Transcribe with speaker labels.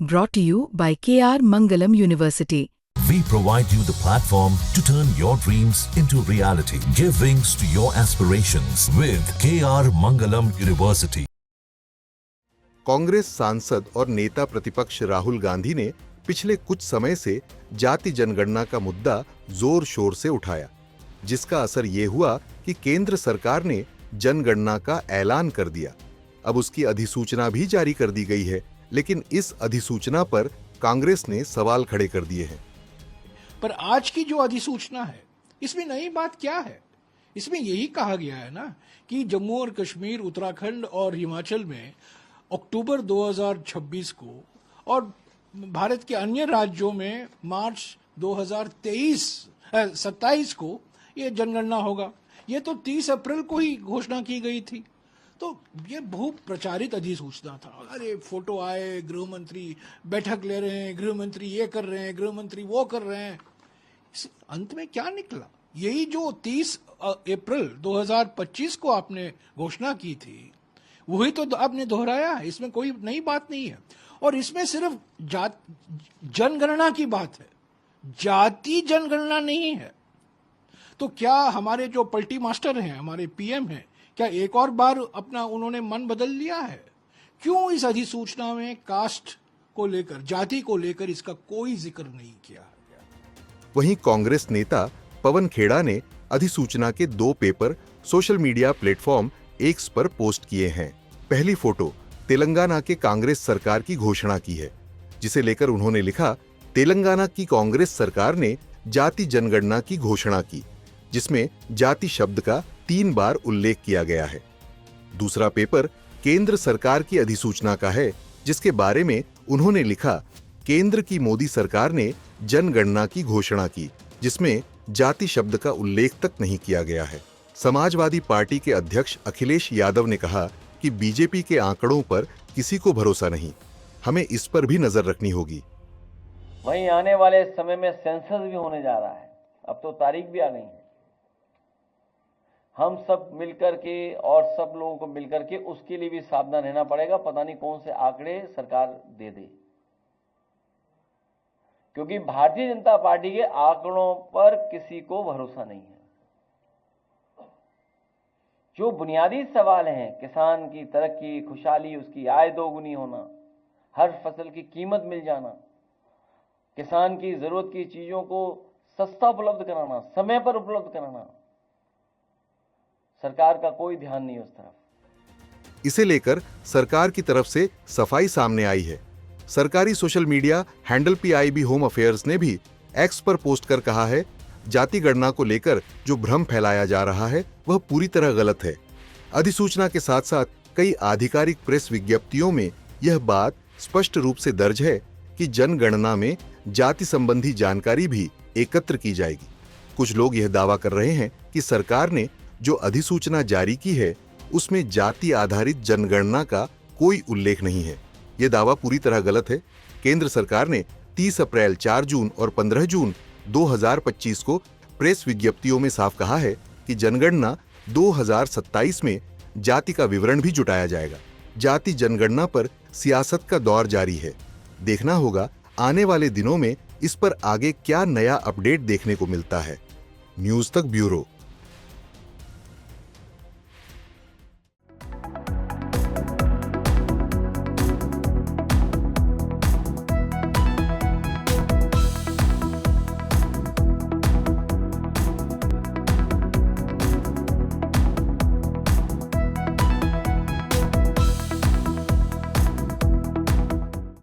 Speaker 1: Brought to you by KR Mangalam University.
Speaker 2: We provide you the platform to turn your dreams into reality. Give wings to your aspirations with KR Mangalam University.
Speaker 3: Congress सांसद और नेता प्रतिपक्ष राहुल गांधी ने पिछले कुछ समय से जाति जनगणना का मुद्दा जोर शोर से उठाया, जिसका असर ये हुआ कि केंद्र सरकार ने जनगणना का ऐलान कर दिया। अब उसकी अधिसूचना भी जारी कर दी गई है, लेकिन इस अधिसूचना पर कांग्रेस ने सवाल खड़े कर दिए हैं।
Speaker 4: पर आज की जो अधिसूचना है, इसमें नई बात क्या है? इसमें यही कहा गया है ना कि जम्मू और कश्मीर, उत्तराखंड और हिमाचल में अक्टूबर 2026 को और भारत के अन्य राज्यों में मार्च 2027 को ये जनगणना होगा। ये तो 30 अप्रैल को ही घोषणा की गई थी। तो ये बहुत प्रचारित अधिसूचना था। अरे फोटो आए, गृह मंत्री बैठक ले रहे हैं, गृह मंत्री ये कर रहे हैं, गृह मंत्री वो कर रहे हैं। अंत में क्या निकला? यही जो 30 अप्रैल 2025 को आपने घोषणा की थी, वही तो आपने दोहराया है। इसमें कोई नई बात नहीं है। और इसमें सिर्फ जनगणना की बात है, जाति जनगणना नहीं है। तो क्या हमारे जो पलटी मास्टर हैं, हमारे पीएम हैं, क्या एक और बार अपना उन्होंने मन बदल लिया है? क्यों इस अधिसूचना में कास्ट को लेकर, जाति को लेकर इसका कोई जिक्र नहीं किया गया?
Speaker 3: वहीं कांग्रेस नेता पवन खेड़ा ने अधिसूचना के 2 paper social media platform x पर पोस्ट किए हैं। पहली फोटो तेलंगाना के कांग्रेस सरकार की घोषणा की है, जिसे लेकर उन्होंने लिखा, तेलंगाना की कांग्रेस सरकार ने जाति जनगणना की घोषणा की, जिसमें जाति शब्द का 3 बार उल्लेख किया गया है। दूसरा पेपर केंद्र सरकार की अधिसूचना का है, जिसके बारे में उन्होंने लिखा, केंद्र की मोदी सरकार ने जनगणना की घोषणा की, जिसमें जाति शब्द का उल्लेख तक नहीं किया गया है। समाजवादी पार्टी के अध्यक्ष अखिलेश यादव ने कहा कि बीजेपी के आंकड़ों पर किसी को भरोसा नहीं, हमें इस पर भी नजर रखनी होगी।
Speaker 5: वहीं आने वाले समय में सेंसस भी होने जा रहा है। अब तो तारीख भी आ गई है। हम सब मिलकर के और सब लोगों को मिलकर के उसके लिए भी सावधान रहना पड़ेगा। पता नहीं कौन से आंकड़े सरकार दे दे, क्योंकि भारतीय जनता पार्टी के आंकड़ों पर किसी को भरोसा नहीं है। जो बुनियादी सवाल हैं, किसान की तरक्की, खुशहाली, उसकी आय दोगुनी होना, हर फसल की कीमत मिल जाना, किसान की जरूरत की चीजों को सस्ता उपलब्ध कराना, समय पर उपलब्ध कराना, सरकार का कोई ध्यान नहीं उस तरफ।
Speaker 3: इसे लेकर सरकार की तरफ से सफाई सामने आई है। सरकारी social media handle PIB home affairs ने भी एक्स पर पोस्ट कर कहा है, जाति गणना को लेकर जो भ्रम फैलाया जा रहा है वह पूरी तरह गलत है। अधिसूचना के साथ साथ कई आधिकारिक प्रेस विज्ञप्तियों में यह बात स्पष्ट रूप से दर्ज है कि जनगणना में जाति संबंधी जानकारी भी एकत्र की जाएगी। कुछ लोग यह दावा कर रहे हैं कि सरकार ने जो अधिसूचना जारी की है उसमें जाति आधारित जनगणना का कोई उल्लेख नहीं है। यह दावा पूरी तरह गलत है। केंद्र सरकार ने 30 अप्रैल, 4 जून और 15 जून 2025 को प्रेस विज्ञप्तियों में साफ कहा है कि जनगणना 2027 में जाति का विवरण भी जुटाया जाएगा। जाति जनगणना पर सियासत का दौर जारी है। देखना होगा आने वाले दिनों में इस पर आगे क्या नया अपडेट देखने को मिलता है। न्यूज़ तक ब्यूरो।